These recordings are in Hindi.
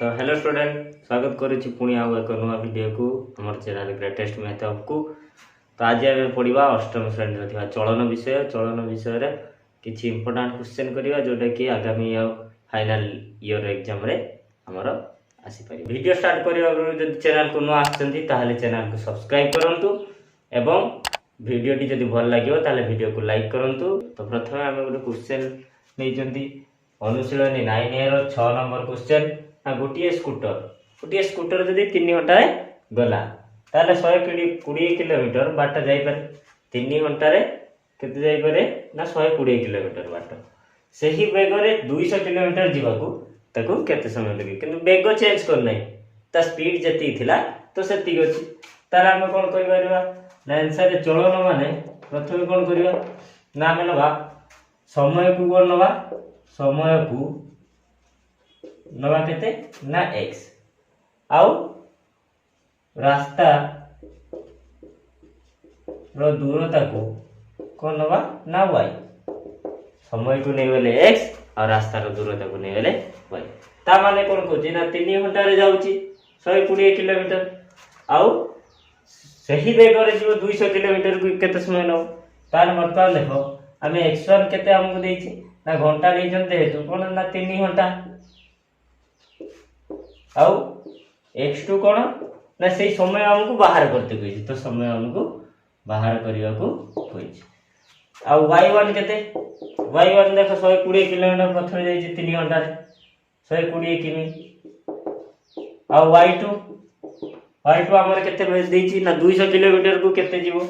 तो हेलो स्टूडेंट, स्वागत करुच्ची पुणी आउ एक नुआ वीडियो को हमर चैनल ग्रेटेस्ट मैथ को। तो आज आम पढ़ा अष्टम श्रेणी चलन विषय रे किछि इंपोर्टेंट क्वेश्चन करवा जोटा कि आगामी फाइनल ईयर एग्जाम रे हमर आसी पारि। वीडियो स्टार्ट करबा जदि चैनल को नुआ आछंती ताहले चैनल को सब्सक्राइब करंतु एवं वीडियो टी जदि भल लागियो ताहले वीडियो को लाइक करंतु। तो प्रथमे हम गोटे क्वेश्चन नैचंती अनुशीलनी 9 एर 6 नंबर क्वेश्चन। गोटे स्कूटर जदि 3 घंटा गला ताले 120 किलोमीटर बाट जाइपारे। 3 घंटा केते जाइपारे ना 120 किलोमीटर बाट। सही बेग रे 200 किलोमीटर जीवाकू ताकू केते समय लगे, किंतु बेग चेंज कर नै ता स्पीड जति थिला तो सेति गछि। तारा हम कोन करि परबा ना आंसर रे चलन माने प्रथमे कोन करिवा ना हम नबा समय को कोन नबा समय को नवा केते ना x आउ रास्ता रो दूरता को कोन नवा ना y। समय को नै बेले x और रास्ता रो दूरता को नै बेले y। ता माने कोन कोछि ना 3 घंटा रे जाउची 120 किलोमीटर आउ सही बेग रे जो 200 किलोमीटर को केते समय न। तार मतलब देखो हमें x1 केते हमको देछि ना घंटा लेजन देतु कोन ना 3 घंटा आउ x2 कोन ना सही समय हमको बाहर करते कहिछि। तो समय हमको बाहर करिया को कहिछि। आउ y1 केते y1 देखो 120 किलोमीटर प्रथमे जाइछि 3 घंटा रे 120 किमी। आउ y2 हमर केते देछि ना 200 किलोमीटर को केते जीवो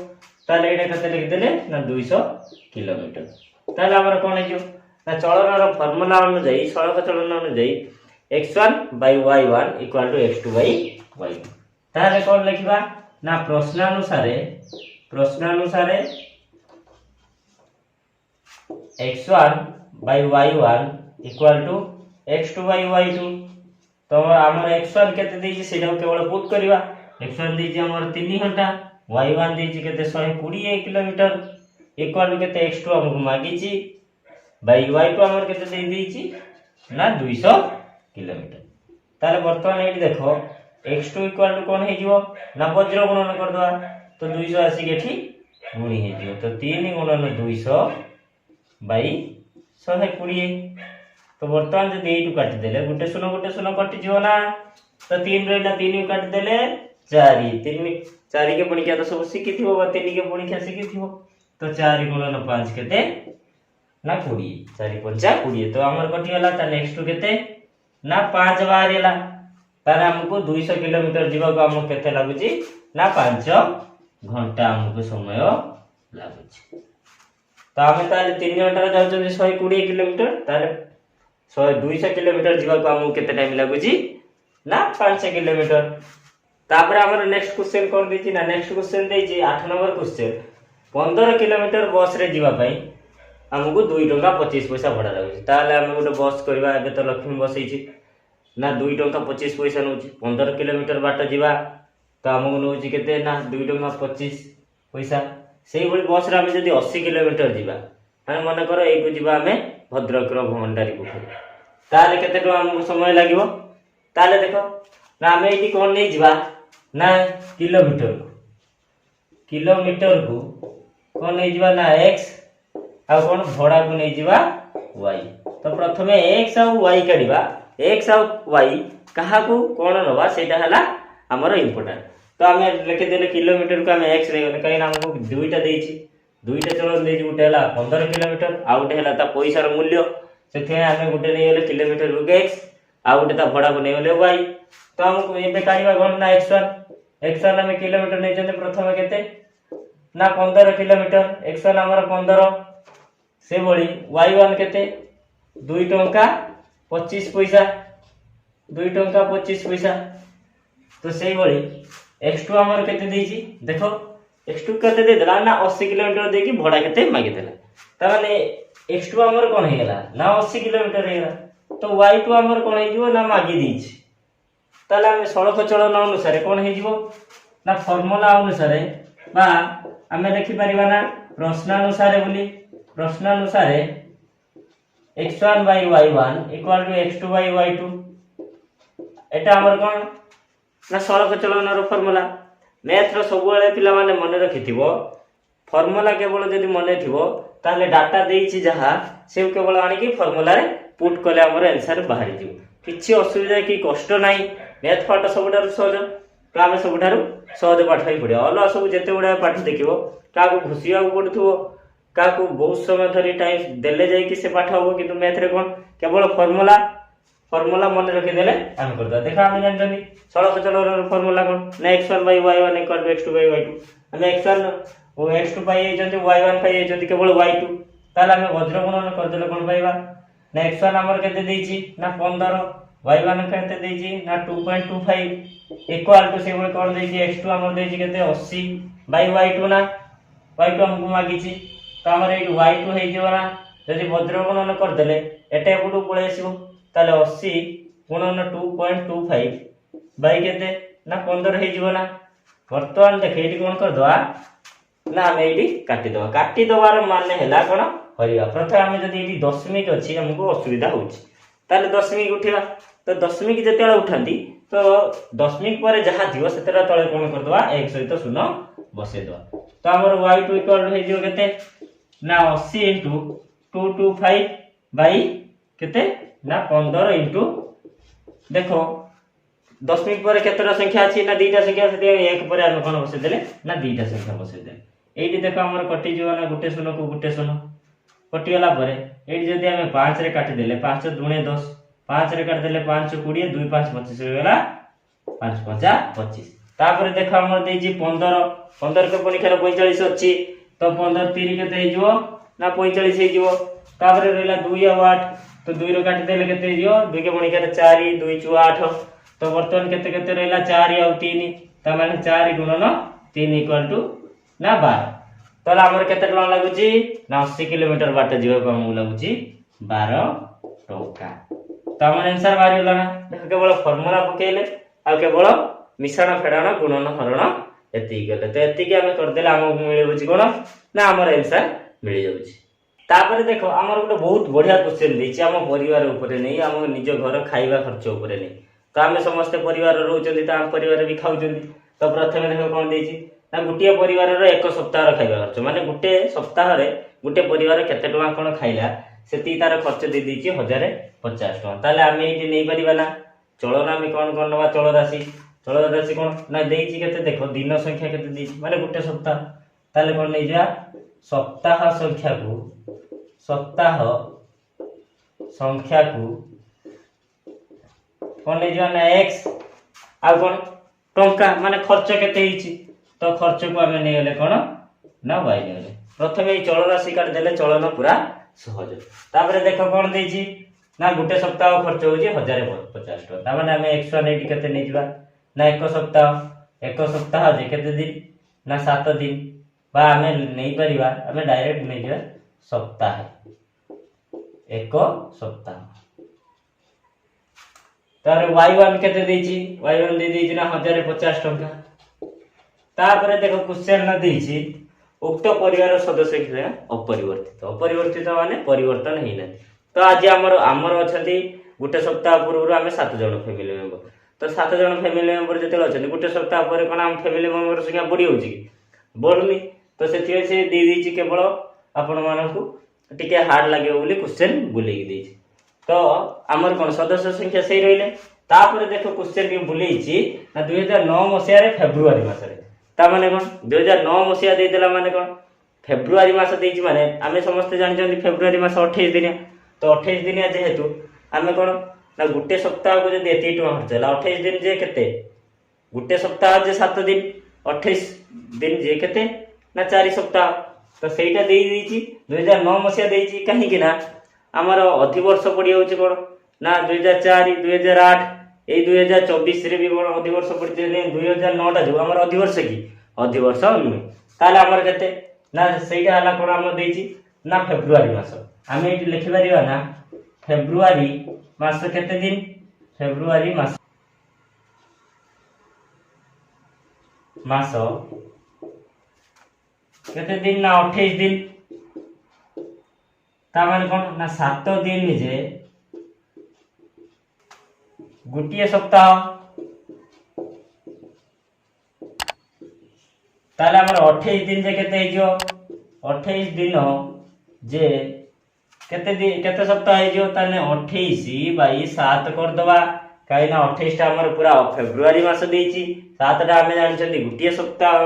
ताले एटा केते लिख देले ना 200 किलोमीटर। ताले हमर कोन हिजो ना चलन रो फार्मूला अनुसार सड़क चलन अनुसार x1 by y1 equal to x2 by y2। ताले कोन लिखबा ना प्रश्नानुसार x1 by y1 equal to x2 by y2। तो हमर x1 केते देछि सेटा केवल पुट करबा। x1 देछि हमर 3 घंटा, y1 देछि केते 120 किलोमीटर इक्वल टू केते x2 हमको मागिछि बाय y2 हमर केते दे देछि ना 200 किलोमीटर। ताले वर्तमान एठी देखो x2 इक्वल टू कोन हे जिवो ना वज्र गुणन कर दवा। तो 200 आसी केठी गुणी हे जिवो। तो 3 गुणन 200 बाय 120। तो वर्तमान जदि एटू काटि देले गुटे शून्य कटि जिवो ना। तो 3 रहला 3 काटि देले 4 के पणिका तो सब सिखि थिबो बा 3 के पणिका सिखि थिबो। तो 4 गुणन 5 केते ना 20 4 5 20। तो हमर कटि गला। त नेक्स्ट केते ना 5 बार एला तारे हमको 200 किलोमीटर जीवा को हमको केते लागुची ना 5 घंटा हमको समय लागुची। तो हमें ताले 3 घंटा रे जाउछन 120 किलोमीटर ताले 200 किलोमीटर जीवा को हमको केते टाइम लागुची ना 5 किलोमीटर। तापर हमर नेक्स्ट क्वेश्चन कोन देछि ना नेक्स्ट क्वेश्चन देछि 8 नंबर क्वेश्चन 15 किलोमीटर बस रे जीवा पई हमको 2 टंका 25 पैसा भड़ा लागुची। ताले हम गोटे बस करबा एबे तो लक्ष्मी बस ହେଇछि ना 2 टंका 25 पैसा नउची। 15 किलोमीटर बाट जीवा तो हमको नउची केते ना 2 टंका 25 पैसा। सेही भली बस रे हम जदी 80 किलोमीटर जीवा माने मन करो एई को जीवा हमें भद्रक रो भंडारी पोखरी ताले केते तो हमको समय लागिवो। ताले देखो ना हमें एठी कोन नै जीवा ना किलोमीटर को कोन नै जीवा ना x आ कोन भड़ा को नै जीवा y। तो प्रथमे x आ y काढिबा। x आ y कहा को कोन नबा सेटा हला हमर इंपोर्टेंट। तो हमें लिख देले किलोमीटर को हमें x रे गले काई हमको दुईटा देछि दुईटा चलन देछि गुटे हला 15 किलोमीटर आ गुटे हला ता पैसा रो मूल्य सेथे हमें गुटे नै गले किलोमीटर को x आ गुटे ता भड़ा को नै गले y। तो हमको एबे काढिबा कोन ना x1 हमें किलोमीटर नै जने प्रथमे केते ना 15 किलोमीटर x1 हमर 15 से बड़ी y1 केते 2 टंका 25 पैसा 2 टंका 25 पैसा। तो सेही बड़ी x2 हमर केते देछि देखो x2 केते दे देला ना 80 किलोमीटर देकी भड़ा केते मागी देला। त माने x2 हमर कोन हे गेला ना 80 किलोमीटर हे गेला। तो y2 हमर कोन हे जिवो ना मागी देछि। ताले हम सड़क चलन अनुसार कोन हे जिवो ना फार्मूला अनुसार बा हमें लिखि परिबा ना प्रश्नानुसार बोली। प्रश्नानुसार x1 by y1 equal to x2 by y2 एटा हमर कोन ना सड़क चलन फॉर्मूला मैथ रो सब बेले पिला माने मन रखिथिबो फॉर्मूला केवल जदि मन थिबो ताले डाटा देइछि जहा से केवल आनी की फॉर्मूला रे पुट कले हमर आंसर बाहरी जिवो किछि असुविधा की कष्ट नाही मैथ पाठ सबटारु सहज तो आमे सबटारु सहज पाठ ही पड़े अल सब जेते गुडा पाठ देखिबो काको घुसिया पड़ुथबो काको बहुत समय धरी टाइम देले जाई कि से पाठ हो किंतु मैथ रे कोन केवल फॉर्मूला मन रखि देले आम करदा देखा आमे जानजनी सड़क चलन फॉर्मूला कोन ना x1 / y1 = x2 / y2 आमे x1 ओ x2 पाई जंती y1 पाई जंती केवल y2 ताले आमे वज्र गुणन कर देले कोन पाइबा ना x1 हमर केते देइछि ना 15 y1 केते देइछि ना 2.25 इक्वल टू से कोन देइछि x2 हमर देइछि केते 80 / y2 ना y2 हमकु मागिछि तो हमर ए y2 हे जेवना यदि वज्र गुणन कर देले एटे एपुटू पळे आसीबो ताले 80 गुणन 2.25 बाई केते ना 15 हे जीवना वर्तमान देखे एटी कोन कर दवा ना हम एटी काटी दवार माने हैला कोन हरिया प्रथम हम जदी एटी दशमिक अछि हमको असुविधा होछि ताले दशमिक उठिबा तो दशमिक जेतेला उठांती तो दशमिक पर जहा दियो सेतेरा तळे कोन कर दवा 1 सहित 0 बसे दवा तो हमर y2 इक्वल हे जियो केते ना 80 * 225 बाई केते ना 15 इंटू देखो दशमिक पर केतरा संख्या अछि ना दीटा संख्या से एक पर हम कोन बसे देले ना दीटा संख्या बसे देले एठी देखो हमर कटि जीव ना गुटे शून्य को गुटे शून्य कटि गला परे एठी जदी हम 5 रे काटि देले 5 दुणे 10 5 रे काटि देले 5 20 2 5 25 हो गेला 5 5 25 तापर देखो हमर देई जी 15 के परीक्षा 45 अछि तो 15 3 केते हे जीवो ना 45 हे जीवो तापर रहला 2 या 8 तो 2 रो काटि देले केते दियो 2 के परीक्षा 4 2 * 8 तो वर्तमान केते केते रहला 4 और 3 त माने 4 गुणन 3 = ना 12 तला हमर केते टका लागुची ना 80 किलोमीटर बाट जीवा को हम लागुची 12 टका त हमर आंसर बाहरी होला ना देखो केवल फार्मूला पकेले आ केवल मिश्रण फेडाण गुणन हरण एति गले तो एति के हम कर देला हम मिलेबुची कोन ना हमर आंसर मिल जाउची तापर देखो हमर गोटे बहुत बढ़िया क्वेश्चन देछि हम परिवार ऊपर नै हम निज घर खाइबा खर्च ऊपर नै तो आमे समस्त परिवार रहउचंदी त हम परिवार भी खाउचंदी तो प्रथमे देखो कोन देछि ना गुटिया परिवार रो एक सप्ताह रो खाइबा खर्च माने गुटे सप्ताह रे गुटे परिवार केते टका कोन खाइला सेति तार खर्च दे देछि 1050 टका ताले आमे एटी नै परिबा ना चलन आमे कोन कोन नवा चल राशि कोन ना देछि केते देखो दिन संख्या केते देछि माने गुटे सप्ताह ताले कोन नै जा सप्ताह संख्या को कोन नै जा ना x आ कोन टंका माने खर्च केते हिछि तो खर्च को हमें नै होले कोन ना y नै होले प्रथमे ई चल राशि काट देले चलन पूरा सहज तापर देखो कोन देछि ना गुटे सप्ताह खर्च होछि 1050 टका ता माने हमें x1 एटी केते नै जिबा ना एक सप्ताह जे केते दिन ना 7 दिन बा हमें नहीं परिबा हमें डायरेक्ट नहीं जे सप्ताह एक सप्ताह तार y1 केते देछि y1 दे देछि ना 1050 टका तापर देखो क्वेश्चन ना देछि उक्त परिवार सदस्य के अपरिवर्तित माने परिवर्तन हेइना तो आज हमर अछंती गुटे सप्ताह पूर्व हमें 7 जन फैमिली मेंबर तो 7 जन फैमिली मेंबर जते अछंती गुटे सप्ताह पर कोन हम फैमिली मेंबर संख्या बढ़ी होछि कि बढ़ुनी तो से दे देछि केवल आपण मानकू टिके हार्ड लागे बोली क्वेश्चन बुलेई देछि तो हमर कोन सदस्य संख्या सही रहिले तापर देखो क्वेश्चन के बुलेइछि ना 2009 मसिया रे फेब्रुआरी मास रे ता माने कोन 2009 मसिया दे देला माने कोन फेब्रुआरी मास देछि माने आमे समस्त जानि जंदी फेब्रुआरी मास 28 दिन तो 28 दिन जेहेतु आमे कोन ना गुटे सप्ताह को जदी एती टका खर्चला 28 दिन जे केते गुटे सप्ताह जे 7 दिन 28 दिन जे केते ना 4 सप्ताह तो सेटा देई देछि 2009 मसिया देछि कहीं कि ना हमर अधिवर्ष पड़ी होछि कोन ना 2004 2008 ए 2024 रे भी कोन अधिवर्ष पड़ी 2009 टा जो हमर अधिवर्ष की अधिवर्ष नुहे ताले हमर केते ना सेटा हला कोन हम देछि ना फेब्रुआरी मास हमें एटी लिखि परिबा ना फेब्रुआरी मास केते दिन फेब्रुआरी मास केते दिन ना 28 दिन ता माने कोन ना 7 दिन जे गोटे सप्ताह ताले हमर 28 दिन जे केते हिजो 28 दिन जे केते सप्ताह हिजो ताने 28 बाई 7 कर दवा काई ना 28 टा हमर पूरा फेब्रुआरी मास देछि 7 टा हमें जानि छथि गोटे सप्ताह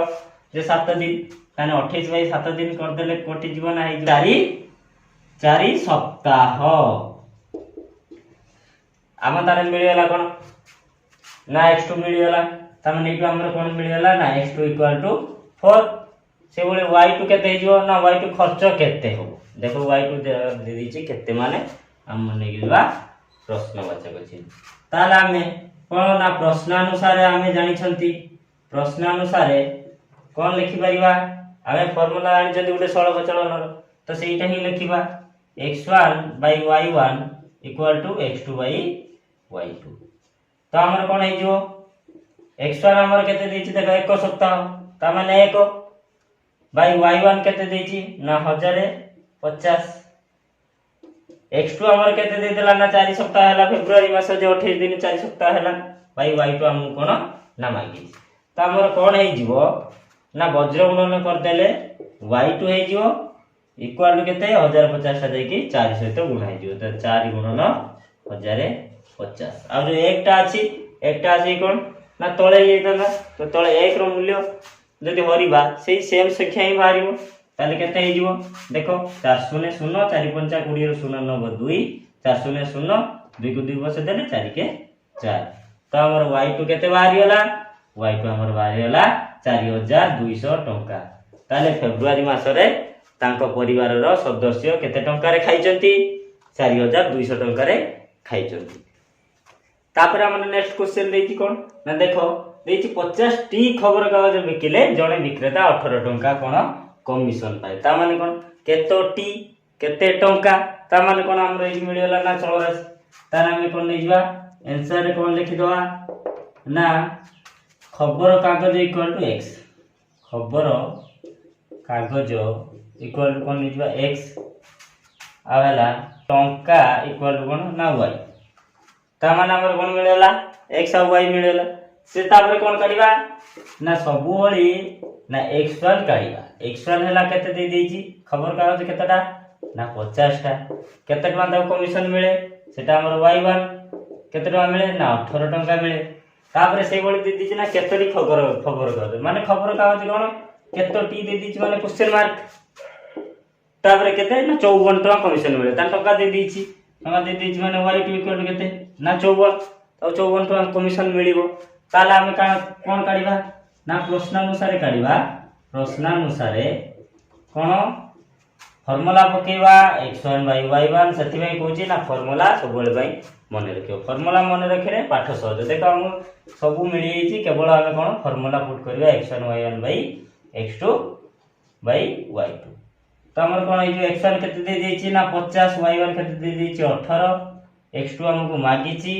जे 7 दिन ताने 28 बाई 7 दिन कर देले कोटि जीवन है 4 सप्ताह आम तारे मिलगला कोन ना x2 मिलगला त माने इको हमर कोन मिलगला ना x2 = 4 से बोले y2 केते हिजो ना y2 खर्च केते हो देखो y2 दे दीची केते माने हम माने गिलबा प्रश्नवाचक चिन्ह ताला हमें कोन ना प्रश्नानुसार हमें जानि छंती प्रश्नानुसार कोन लिखि परिबा हमें फार्मूला आनि जदी उडे सळक चलनर तो सेइटा ही लिखिबा x1 / y1 = x2 / y2 तो हमर कोन हे जो x1 हमर केते देछि देखो 1 सप्ताह ता माने 1 बाई y1 केते देछि ना 1050 x2 हमर केते दे देला ना 4 सप्ताह हला फेब्रुआरी मास जे 28 दिन 4 सप्ताह हला बाई y2 हम कोन ना मागी त हमर कोन हे जीवो ना वज्र गुणन कर देले y2 हे जीवो इक्वल केते 1050 ता देकी 4 सहित गुणा हे जीवो त 4 गुणन 1050 आ जो एकटा अछि कोन ना तळे येतना तो तळे 1 रो मूल्य जदि हरिबा सेही सेम संख्या ही बाहरिबो ताले केते हे जीवो देखो 400 0 4 5 20 रो 0 9 2 400 0 2 को 2 बस देले 4 के 4 तो हमर y2 केते बाहरियला y2 हमर बाहरियला 4200 टंका ताले फेब्रुआरी मास रे तांको परिवार रो सदस्य केते टंका रे खाइचंती 4200 टंका रे खाइचंती तापर हमने नेक्स्ट क्वेश्चन देछि कोन ना देखो देछि 50 टी खबर कागज बिकिले जणे विक्रेता 18 टंका कोन कमिशन पाए ता माने कोन केतो टी केते टंका ता माने कोन हमर एही मिलियला ना चलो तार हम कोन नै जवा आंसर रे कोन लिखि दवा ना खबर कागज = x खबर कागज = कोन नै जवा x आवेला टंका = कोन ना y ता माने हमर कोन मिलेला x और y मिलेला से तापर कोन काढिबा ना सबु होली ना x1 काढिबा x1 हला केते दे देछि खबर कागज केतेटा ना 50 टा केते टका दा कमिशन मिले सेटा हमर y1 केते टका मिले ना 18 टका मिले तापर से बोली दे देछि ना केतरी खबर कागज माने खबर कागज कोन केतोटी दे देछि माने क्वेश्चन मार्क तापर केते ना 54 टका कमिशन मिले ता टका दे देछि दे देछि माने y2 = केते ना 54 तो 54 टका कमिशन मिलिबो ताला हम कोन काढिबा ना प्रश्नानुसार काढिबा प्रश्नानुसार कोन फार्मूला पकेबा x1 / y1 सति भाई कहूची ना फार्मूला सब बेले भाई मन रखियो फार्मूला मन रखिरे पाठ सहज देखो हम सब मिली छि केवल हम कोन फार्मूला पुट करबा x1 y1 / x2 / y2 तो हमर कोन ए जो x1 केते दे देछि ना 50 y1 केते दे देछि 18 x2 हमको मागी छि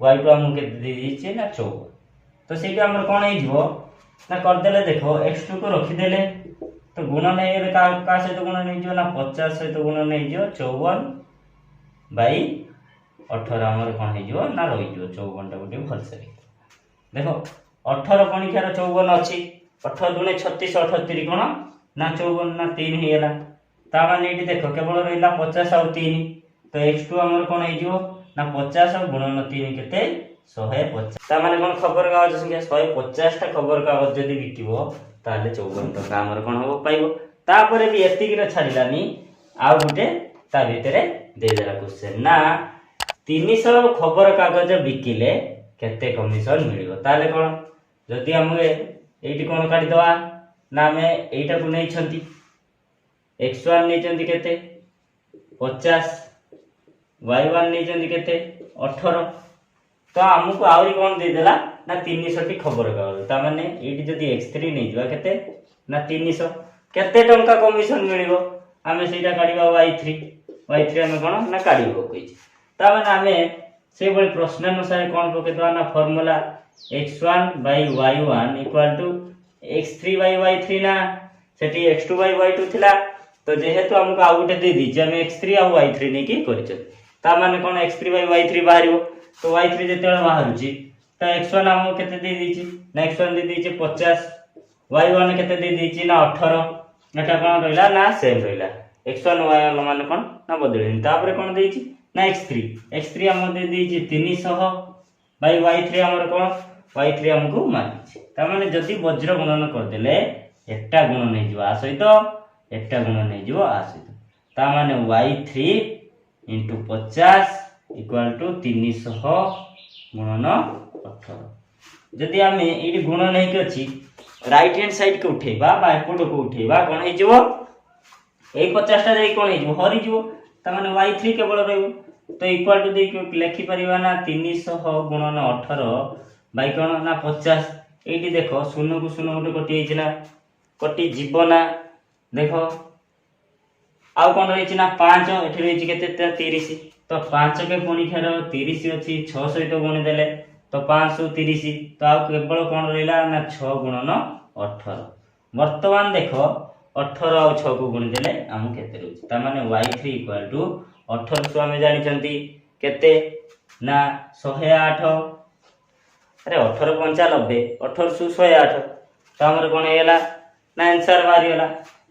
y2 हमको केते दे देछि ना 14 तो सेटा हमर कोन हे जीवो ना कर देले देखो x2 को रखि देले तो गुणन हे का से तो गुणन हे जो ना 50 से तो गुणन हे जो 54 बाई 18 हमर कोन हे जो ना रहि जो 54 टा गुटे भल से देखो 18 पणिखार 54 अछि 18 दुने 36 78 कोन ना 54 ना 3 हे गेला ता माने एठी देखो केवल रहिला 50 और 3 तो x2 हमर कोन हे जो ना 50 और गुणन 3 केते 150 ता माने कोन खबर कागज संख्या 150 टा खबर कागज जदी बिकिबो ताले 54 टका हमर कोन हो पाइबो तापरे भी एतिक रे छाडिलानी आ गुटे ता भितरे दे देला क्वेश्चन ना 300 खबर कागज बिकिले केते कमिशन मिलिबो ताले कोन जदी हम एठी कोन काढी दवा ना हमें एटा को नै छंती x1 नै छंती केते 50 y1 नै छंती केते 18 तो हमको आउरी कोन दे देला ना 300 टी खबर कागज ता माने एटी जदी x3 नै जवा केते ना 300 केते टंका कमिशन मिलिबो हमें सेटा काढिबा y3 हमें कोन ना काढिबो कहि ता माने हमें से बळे प्रश्न अनुसार कोन पके दवा ना formula x1 / y1 = x3 / y3 ना सेटी x2 / y2 थिला तो जेहेतु हमको आ गुटे दे दी जे हम x3 और y3 नै की करिछ ता माने कोन x3 / y3 बाहरिबो तो y3 ଯେତେବେଳେ ବାହାରୁଛି ତ x1 ଆମକୁ କେତେ ଦେଇ ଦେଇଛି ନା x1 ଦେଇ ଦେଇଛି 50, y1 କେତେ ଦେଇ ଦେଇଛି ନା 18। ଏଟା କଣ ରହିଲା ନା ସେମ୍ ରହିଲା, x1 y1 ମାନେ କଣ ନା ବଦଳିନି। ତାପରେ କଣ ଦେଇଛି ନା x3 ଆମକୁ ଦେଇ ଦେଇଛି 300 ବାଇ y3 ଆମର କଣ y3 ଆମକୁ ମାଗିଛି। ତା ମାନେ ଯଦି ବଜ୍ର ଗୁଣନ କରିଦେଲେ ଏଟା ଗୁଣନ ହେଇଯିବ ଆ ସହିତ, ଏଟା ଗୁଣନ ହେଇଯିବ ଆ ସହିତ। ତା ମାନେ y3 into 50 equal to 300 गुणन 18। जदि आमे एठी गुणन हे के अछि राइट हैंड साइड के उठेबा बा एपट को उठेबा कोन हे जिवो ए 50 टा जाई कोन हे जिवो हरि जिवो। त माने y3 केवल रहइबो, तो इक्वल टू दे के लिखि परिबा ना 300 गुणन 18 बाई कोन ना 50। एठी देखो शून्य को शून्य गोटे कटि हिच ना, कटि जीव ना। देखो आउ कोन रहिछि ना 5, एठी रहिछि केते 30। तो 5 के पुणी खेर 30 अछि 6 सहित गुणी देले तो 5 30। तो आ केवल कोन रहिला ना 6 गुणन 18। वर्तमान देखो 18 और 6 को गुणी देले हम केते रहउछि। त माने y3 इक्वल टू 18 सु हमें जानि चंती केते ना 108। अरे 18 95 18 सु 108। त हमर कोन हेला ना आंसर बारी होला।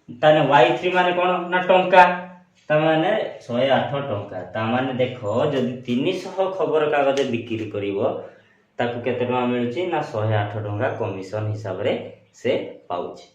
ताने y3 माने कोन ना टंका, तामाने 108 टंका। तामाने देखो जदि 300 खबर कागज बिक्री करिवो ताकू केते टंका मिलुची ना 108 टंका कमिशन हिसाब रे से पाउची।